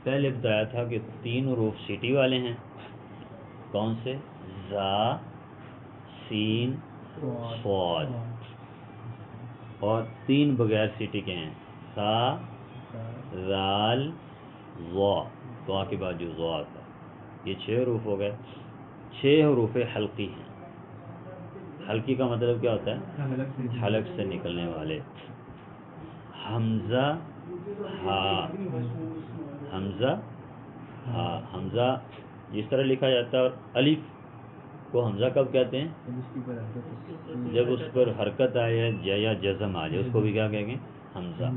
پہلے بتایا تھا کہ 3 حروف سیٹی والے ہیں. کون سے؟ زا، سین، صاد. اور 3 بغیر سیٹی کے ہیں، سا، زال، وا. وا کے بعد جو وا آتا ہے. یہ 6 حروف ہو گئے. 6 حروف حلقی ہیں. حلقی کا مطلب کیا ہوتا ہے؟ حلق سے نکلنے والے. حمزہ، ہا. حمزہ، ہا. حمزہ جس طرح لکھا جاتا ہے. اور الف کو حمزہ کب کہتے ہیں؟ جب اس پر حرکت آئے یا جزم آ جائے، اس کو بھی کیا کہیں گے؟ حمزہ.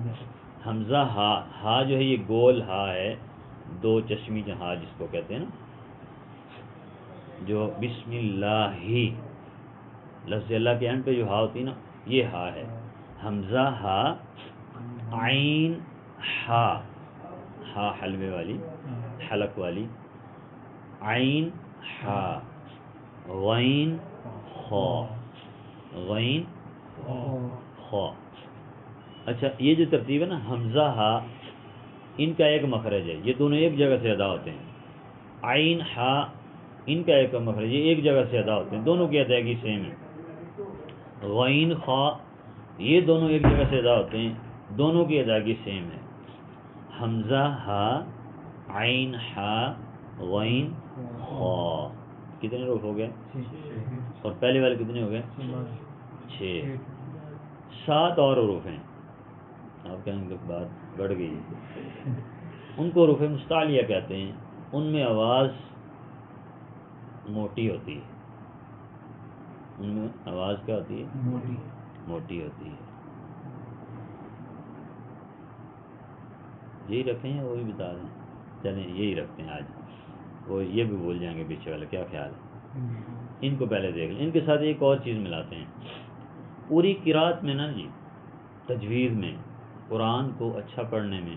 حمزہ ہا. ہا جو ہے یہ گول ہا ہے، 2 چشمی ہا جس کو کہتے ہیں نا، جو بسم اللہ ہی لفظ اللہ کے اینڈ پہ جو ہا ہوتی ہے نا، یہ ہا ہے. حمزہ ہا، عین ہا. ہا حلوے والی، حلق والی. عین ہا. غین خا. غین خا. اچھا یہ جو ترتیب ہے نا، حمزہ ہا، ان کا ایک مخرج ہے، یہ دونوں ایک جگہ سے ادا ہوتے ہیں. عین ہا، ان کا ایک مخرج، یہ ایک جگہ سے ادا ہوتے ہیں، دونوں کی ادائیگی سیم ہے. غین خا، یہ دونوں ایک جگہ سے ادا ہوتے ہیں، دونوں کی ادائیگی سیم ہے. حمزہ ہا، عین ہا، غین خا. کتنے حروف ہو گئے؟ اور پہلے والے کتنے ہو گئے؟ 6. 7 اور حروف ہیں. آپ کہیں گے بات بڑھ گئی. ان کو حروف مستعلیہ کہتے ہیں. ان میں آواز موٹی ہوتی ہے. ان میں آواز کیا ہوتی ہے؟ موٹی ہوتی ہے. یہی رکھیں یا وہی بتا دیں؟ چلیں یہی رکھتے ہیں آج. وہ یہ بھی بھول جائیں گے پیچھے والے. کیا خیال ہے؟ ان کو پہلے دیکھ لیں. ان کے ساتھ ایک اور چیز ملاتے ہیں. پوری قرات میں نا جی، تجوید میں، قرآن کو اچھا پڑھنے میں،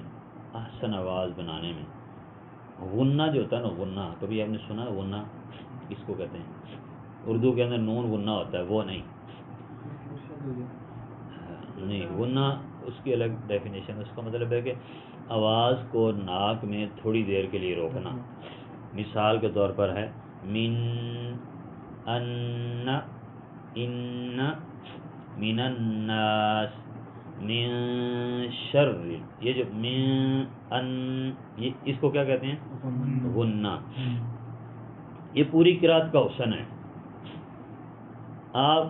احسن آواز بنانے میں، غنہ جو ہوتا ہے نا، غنہ کبھی آپ نے سنا ہے؟ غنہ کس کو کہتے ہیں؟ اردو کے اندر نون غنہ ہوتا ہے، وہ نہیں. غنہ اس کی الگ ڈیفینیشن. اس کا مطلب ہے کہ آواز کو ناک میں تھوڑی دیر کے لیے روکنا. مثال کے طور پر ہے من، ان، ان، من الناس، من شر. یہ جو من، ان، یہ اس کو کیا کہتے ہیں؟ غنہ. یہ پوری قرات کا حسن ہے. آپ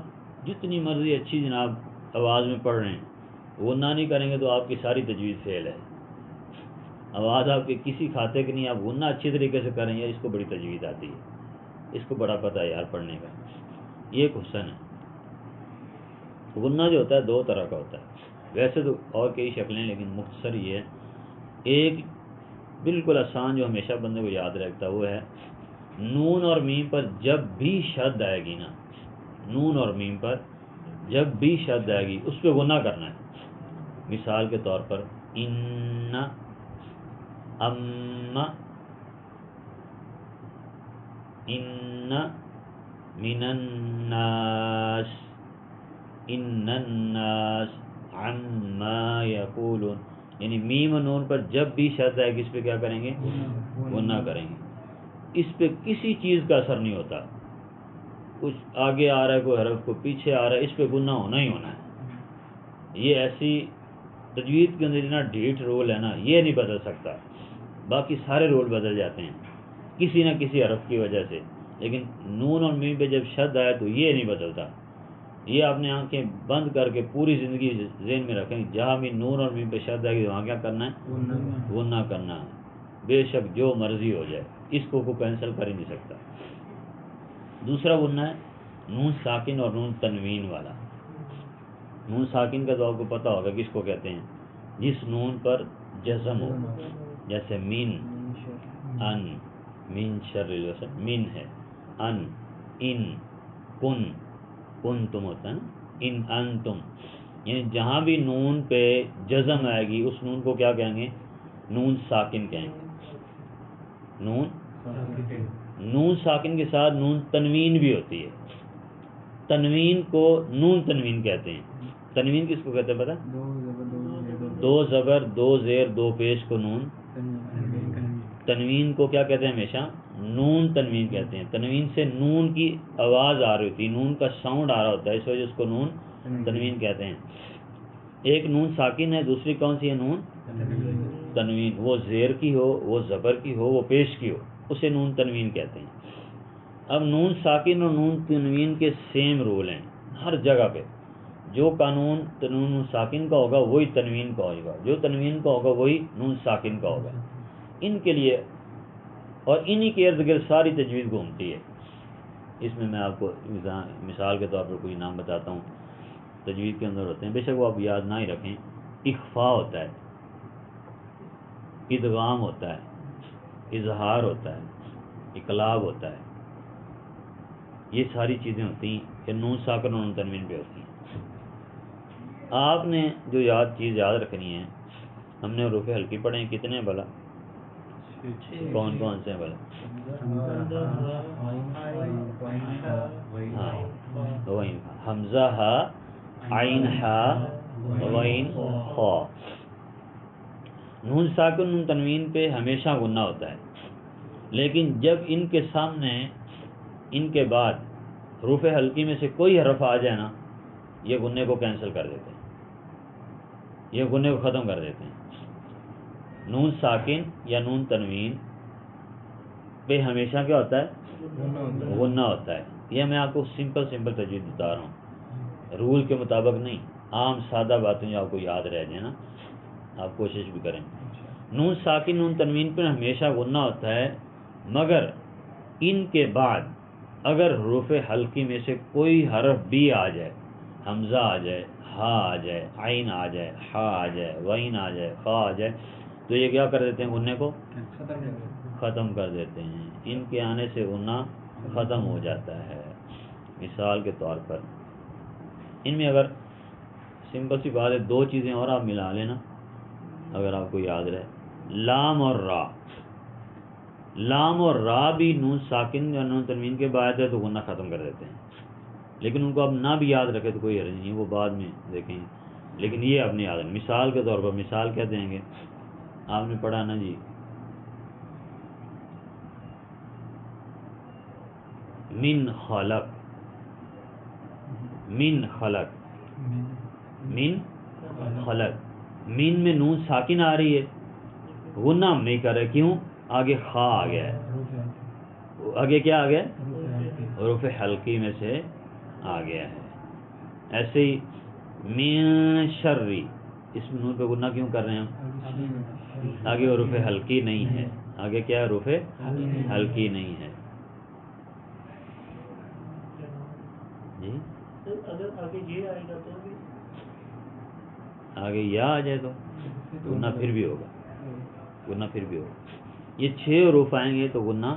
جتنی مرضی اچھی جناب آواز میں پڑھ رہے ہیں، غنہ نہیں کریں گے تو آپ کی ساری تجوید فیل ہے. آواز آپ کے کسی کھاتے کی نہیں، آپ غنہ اچھی طریقے سے کریں گے، اس کو بڑی تجوید آتی ہے، اس کو بڑا پتہ ہے یار پڑھنے کا. یہ ایک حسن ہے. غنہ جو ہوتا ہے 2 طرح کا ہوتا ہے. ویسے تو اور کئی شکلیں، لیکن مختصر یہ ہے. ایک بالکل آسان جو ہمیشہ بندے کو یاد رکھتا ہے، وہ ہے نون اور میم پر جب بھی شد آئے گی نا، نون اور میم پر جب بھی شد آئے گی اس پہ غنہ کرنا ہے. مثال کے طور پر ان، ام، ان، من الناس، ان الناس، عما یقولون. یعنی میم و نون پر جب بھی شد آئے گی اس پہ کیا کریں گے؟ غنہ کریں گے. اس پہ کسی چیز کا اثر نہیں ہوتا. کچھ آگے آ رہا ہے کوئی حرف، کو پیچھے آ رہا ہے، اس پہ غنہ ہونا ہی ہونا ہے. یہ ایسی تجوید کے اندر اتنا ڈھیٹ رول ہے نا، یہ نہیں بدل سکتا. باقی سارے رول بدل جاتے ہیں کسی نہ کسی حرف کی وجہ سے، لیکن نون اور میم پہ جب شد آئے تو یہ نہیں بدلتا. یہ آپ نے آنکھیں بند کر کے پوری زندگی ذہن میں رکھیں، جہاں بھی نون اور میم پہ شد آئے گی وہاں کیا کرنا ہے؟ غنہ کرنا ہے. بے شک جو مرضی ہو جائے، اس کو کوئی کینسل کر ہی نہیں سکتا. دوسرا غنہ ہے نون ساکن اور نون تنوین والا. نون ساکن کا تو آپ کو پتہ ہوگا کس کو کہتے ہیں؟ جس نون پر جزم ہو، جیسے من، ان، من شر الوسط، من ہے، ان، کن، کن تم ہوتا ہے نا، ان انتم. یعنی جہاں بھی نون پہ جزم آئے گی اس نون کو کیا کہیں گے؟ نون ساکن کہیں گے. نون ساکن کے ساتھ نون تنوین بھی ہوتی ہے. تنوین کو نون تنوین کہتے ہیں. تنوین کس کو کہتے ہیں پتہ؟ 2 زبر 2 زیر 2 پیش کو نون تنوین کو کیا کہتے ہیں ہمیشہ؟ نون تنوین کہتے ہیں. تنوین سے نون کی آواز آ رہی ہوتی ہے، نون کا ساؤنڈ آ رہا ہوتا ہے، اس وجہ سے اس کو نون تنوین کہتے ہیں. ایک نون ساکن ہے، دوسری کون سی ہے؟ نون تنوین. وہ زیر کی ہو، وہ زبر کی ہو، وہ پیش کی ہو، اسے نون تنوین کہتے ہیں. اب نون ساکن اور نون تنوین کے سیم رول ہیں ہر جگہ پہ. جو قانون نون ساکن کا ہوگا وہی تنوین کا ہوگا، جو تنوین کا ہوگا وہی نون ساکن کا ہوگا. ان کے لیے اور انہی کے ارد گرد ساری تجوید گھومتی ہے. اس میں آپ کو مثال کے طور پر کوئی نام بتاتا ہوں تجوید کے اندر ہوتے ہیں، بے شک وہ آپ یاد نہ ہی رکھیں. اخفاء ہوتا ہے، ادغام ہوتا ہے، اظہار ہوتا ہے، اقلاب ہوتا ہے. یہ ساری چیزیں ہوتی ہیں کہ نون ساکن اور نون تنوین پہ ہوتی ہیں. آپ نے جو چیز یاد رکھنی ہے، ہم نے حروف ہلکی پڑھے ہیں کتنے بلا؟ کون کون سے ہیں بلا؟ ہاں، حمزہ ہا، عین ہا، غین خا. نون ساکن نون تنوین پہ ہمیشہ غنہ ہوتا ہے، لیکن جب ان کے سامنے ان کے بعد حروف ہلکی میں سے کوئی حرف آ جائے نا، یہ غنے کو کینسل کر دیتے ہیں، یہ غنے کو ختم کر دیتے ہیں. نون ساکن یا نون تنوین پہ ہمیشہ کیا ہوتا ہے؟ غنہ ہوتا ہے. یہ میں آپ کو سمپل تجوید بتا رہا ہوں، رول کے مطابق نہیں، عام سادہ باتیں جو آپ کو یاد رہ جائیں نا، آپ کوشش بھی کریں. نون ساکن نون تنوین پہ ہمیشہ غنہ ہوتا ہے، مگر ان کے بعد اگر حروف ہلکی میں سے کوئی حرف بھی آ جائے، حمزہ آ جائے، ہا آ جائے، عین آ جائے، ہا آ جائے، غین آ جائے، خا آ جائے، تو یہ کیا کر دیتے ہیں؟ غنے کو ختم کر دیتے ہیں. ان کے آنے سے غنہ ختم ہو جاتا ہے. مثال کے طور پر ان میں اگر سمپل سی بات ہے، دو چیزیں اور آپ ملا لینا اگر آپ کو یاد رہے. لام اور را. لام اور را بھی نون ساکن یا نون تنوین کے بعد ہے تو غنہ ختم کر دیتے ہیں، لیکن ان کو اب نہ بھی یاد رکھے تو کوئی حرج نہیں، وہ بعد میں دیکھیں. لیکن یہ اب نہیں یاد ہے. مثال کے طور پر مثال کیا دیں گے؟ آپ نے پڑھا نا جی، من خلق، من خلق، من خلق. من میں نون ساکن آ رہی ہے، غنہ ہم نہیں کر رہے، کیوں؟ آگے خا آ گیا ہے، آگے کیا آ گیا؟ حروف حلقی میں سے آ گیا ہے. ایسے ہی من شرری، اس میں نون پہ غنہ کیوں کر رہے ہیں ہم؟ آگے حروف حلقی نہیں ہے، آگے کیا ہے؟ حروف حلقی نہیں ہے. جی اگر آگے یہ آئے گا تو بھی آگے یا آ جائے تو غنہ پھر بھی ہوگا، غنہ پھر بھی ہوگا. یہ 6 حروف آئیں گے تو غنہ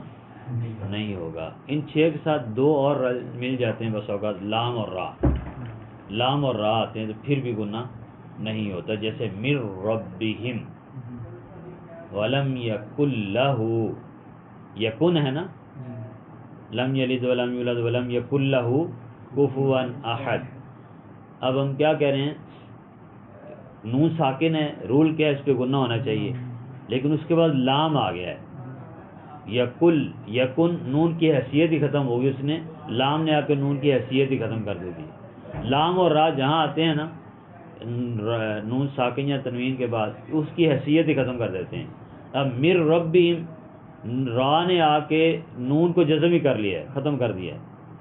نہیں ہوگا. ان 6 کے ساتھ 2 اور مل جاتے ہیں بس اوقات، لام اور را. لام اور را آتے ہیں تو پھر بھی غنہ نہیں ہوتا. جیسے مر ربہم، ولم یکن لہ، یکن ہے نا، لم یلد ولم یولد ولم یکن لہ کفوا احد. اب ہم کیا کہہ رہے ہیں؟ نون ساکن ہے، رول کیا ہے؟ اس پہ غنہ ہونا چاہیے، لیکن اس کے بعد لام آ گیا ہے. یکن نون کی حیثیت ہی ختم ہوگی، اس نے لام نے آ کے نون کی حیثیت ہی ختم کر دی تھی. لام اور را جہاں آتے ہیں نا نون ساکن یا تنوین کے بعد، اس کی حیثیت ہی ختم کر دیتے ہیں. اب مر ربہم، را نے آ کے نون کو جزم ہی کر لیا ہے، ختم کر دیا ہے،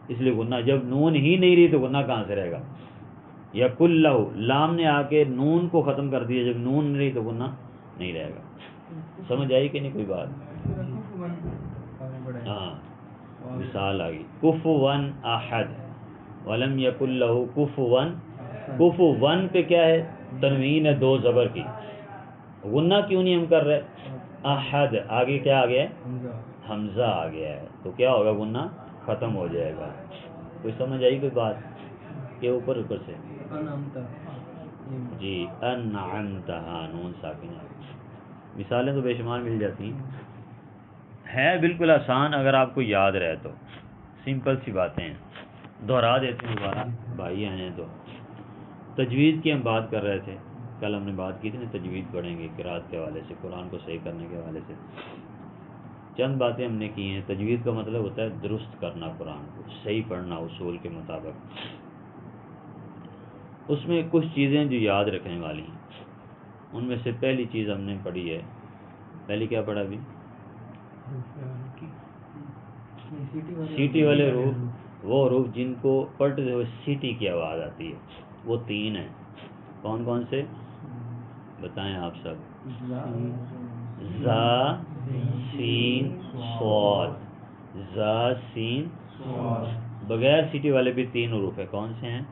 اس لیے غنہ. جب نون ہی نہیں رہی تو غنہ کہاں سے رہے گا؟ یکن لہ، لام نے آ کے نون کو ختم کر دیا، جب نون نہیں رہی تو غنہ نہیں رہے گا. سمجھ آئی کہ نہیں کوئی بات؟ ہاں، مثال آ گئی، کفوا احد ولم یکن لہ کفوا. کفوا پہ کیا ہے؟ تنوین ہے 2 زبر کی، غنہ کیوں نہیں ہم کر رہے؟ احد آگے کیا آ گیا ہے؟ حمزہ آ گیا ہے، تو کیا ہوگا؟ غنہ ختم ہو جائے گا. کوئی سمجھ آئی کوئی بات کہ اوپر سے؟ جی انعمت، ہاں نون ساکن. مثالیں تو بے شمار مل جاتی ہیں، ہے بالکل آسان اگر آپ کو یاد رہے تو. سمپل سی باتیں ہیں، دہرا دیتے ہیں دوبارہ، بھائی آئے ہیں تو. تجوید کی ہم بات کر رہے تھے، کل ہم نے بات کی تھی نا تجوید پڑھیں گے قرات کے حوالے سے، قرآن کو صحیح کرنے کے حوالے سے. چند باتیں ہم نے کی ہیں. تجوید کا مطلب ہوتا ہے درست کرنا قرآن کو، صحیح پڑھنا اصول کے مطابق. اس میں کچھ چیزیں جو یاد رکھنے والی ہیں. ان میں سے پہلی چیز ہم نے پڑھی ہے، پہلی کیا پڑھا ابھی؟ سیٹی والے حروف، وہ حروف جن کو پڑھتے ہوئے سیٹی کی آواز آتی ہے، وہ 3 ہیں. کون کون سے بتائیں آپ سب؟ زا، سین، صاد. زا، سین، بغیر سیٹی والے بھی 3 حروف ہیں. کون سے ہیں؟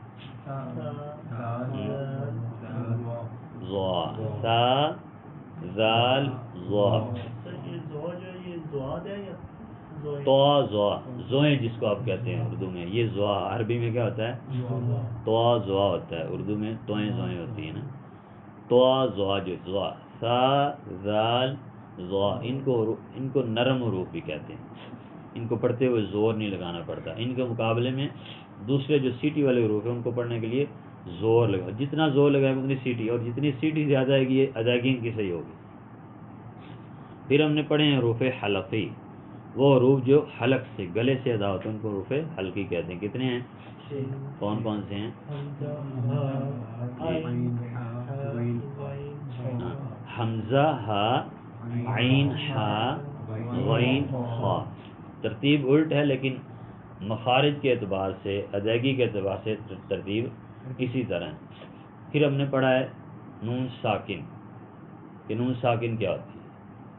ضا، سا، زال، ضا. یہ زو جو ہے یہ زواد ہے یا تو زوا، زوئیں جس کو آپ کہتے ہیں اردو میں، یہ زوا عربی میں کیا ہوتا ہے؟ تو زوا ہوتا ہے. اردو میں توئیں زوئیں ہوتی ہیں نا. تو زوا جو زوا، سا، زال، زوا، ان کو نرم حروف بھی کہتے ہیں. ان کو پڑھتے ہوئے زور نہیں لگانا پڑتا. ان کے مقابلے میں دوسرے جو سیٹی والے حروف ہیں ان کو پڑھنے کے لیے زور لگا، جتنا زور لگائے اتنی سیٹی، اور جتنی سیٹی زیادہ آئے گی ادائیگی ان کی صحیح ہوگی. پھر ہم نے پڑھے ہیں حروف حلقی، وہ حروف جو حلق سے، گلے سے ادا ہوتے ہیں ان کو حروف حلقی کہتے ہیں. کتنے ہیں؟ کون کون سے ہیں؟ حمزہ، ہا، عین، ہا، غین، خا. ترتیب الٹ ہے لیکن مخارج کے اعتبار سے، ادائیگی کے اعتبار سے ترتیب اسی طرح ہے. پھر ہم نے پڑھا ہے نون ساکن، کہ نون ساکن کیا ہوتی ہے.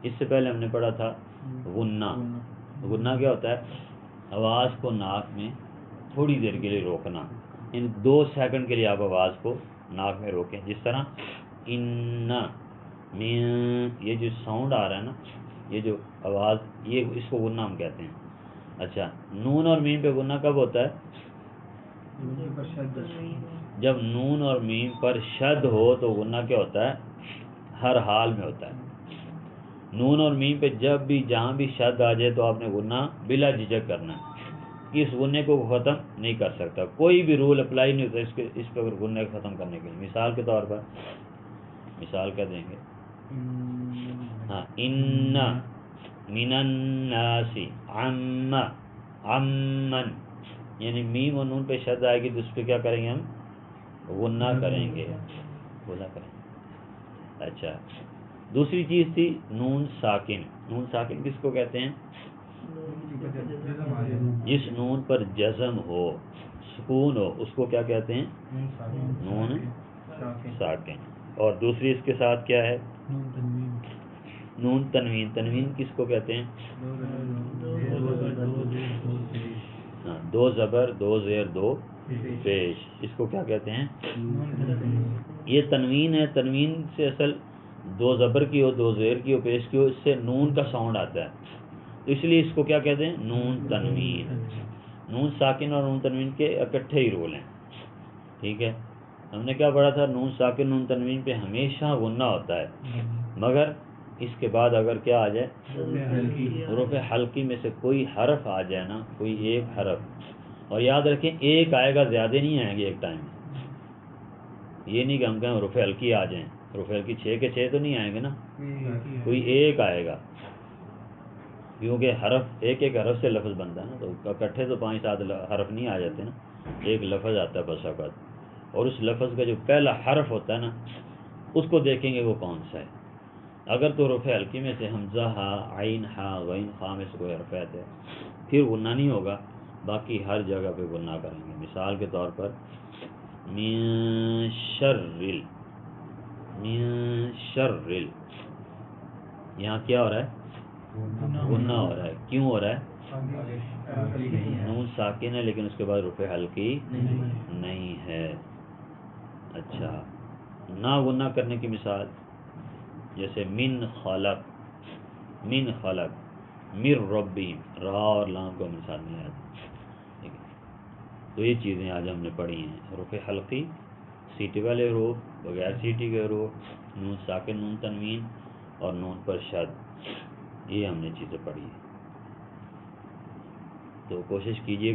اس سے پہلے ہم نے پڑھا تھا غنہ. غنہ کیا ہوتا ہے؟ آواز کو ناک میں تھوڑی دیر کے لیے روکنا. 2 سیکنڈ کے لیے آپ آواز کو ناک میں روکیں. جس طرح ان میں، یہ جو ساؤنڈ آ رہا ہے نا، یہ جو آواز، یہ اس کو غنہ ہم کہتے ہیں. اچھا، نون اور میم پہ غنہ کب ہوتا ہے؟ جب نون اور میم پر شد ہو تو غنہ کیا ہوتا ہے؟ ہر حال میں ہوتا ہے. نون اور میم پہ جب بھی جہاں بھی شد آ جائے تو آپ نے غنہ بلا جھجک کرنا ہے. اس غنے کو ختم نہیں کر سکتا، کوئی بھی رول اپلائی نہیں ہوتا اس پہ غنے کو ختم کرنے کے لیے. مثال کے طور پر مثال کیا دیں گے؟ ہاں، ان من الناس عم، عمن، یعنی میم اور نون پہ شد آئے گی تو اس پہ کیا کریں گے؟ ہم غنہ کریں گے، غنہ کریں گے. اچھا، دوسری چیز تھی نون ساکن. نون ساکن کس کو کہتے ہیں؟ جس نون پر جزم ہو، سکون ہو، اس کو کیا کہتے ہیں؟ نون ساکن. اور دوسری اس کے ساتھ کیا ہے؟ نون تنوین. تنوین کس کو کہتے ہیں؟ ہاں، 2 زبر 2 زیر 2 پیش، اس کو کیا کہتے ہیں؟ یہ تنوین ہے. تنوین سے اصل 2 زبر کی ہو، 2 زیر کی ہو، پیش کی ہو، اس سے نون کا ساؤنڈ آتا ہے، تو اس لیے اس کو کیا کہتے ہیں؟ نون تنوین. نون ساکن اور نون تنوین کے اکٹھے ہی رول ہیں. ٹھیک ہے، ہم نے کیا پڑھا تھا؟ نون ساکن نون تنوین پہ ہمیشہ غنہ ہوتا ہے، مگر اس کے بعد اگر کیا آ جائے؟ حروف حلقی میں سے کوئی حرف آ جائے نا، کوئی ایک حرف، اور یاد رکھیں ایک آئے گا، زیادہ نہیں آئیں گے ایک ٹائم میں. یہ نہیں کہ ہم کہیں حروف حلقی آ جائیں، حروف حلقی 6 کے 6 تو نہیں آئیں گے نا، کوئی ایک آئے گا، کیونکہ حرف ایک حرف سے لفظ بنتا ہے نا، تو اکٹھے تو 5-7 حرف نہیں آ جاتے نا، ایک لفظ آتا ہے بس اوقات. اور اس لفظ کا جو پہلا حرف ہوتا ہے نا، اس کو دیکھیں گے وہ کون سا ہے. اگر تو حروف حلقی میں سے حمزہ، ہا، عین، ہا، غین، خا میں سے کوئی حرف ہے پھر غنہ نہیں ہوگا، باقی ہر جگہ پہ غنہ کریں گے. مثال کے طور پر من شرل، من شرل، یہاں کیا ہو رہا ہے؟ غنہ ہو رہا ہے. کیوں ہو رہا ہے؟ نون ساکن ہے لیکن اس کے بعد حروف حلقی نہیں ہے. اچھا، نہ غنہ کرنے کی مثال جیسے من خلق، من خلق، من ربی، را اور لام کو مثال نہیں آتی. تو یہ چیزیں آج ہم نے پڑھی ہیں. حروف حلقی، سیٹی والے حروف، بغیر سیٹی کے حروف، نون ساکن نون تنوین اور نون پر شد، یہ ہم نے چیزیں پڑھی ہیں. تو کوشش کیجیے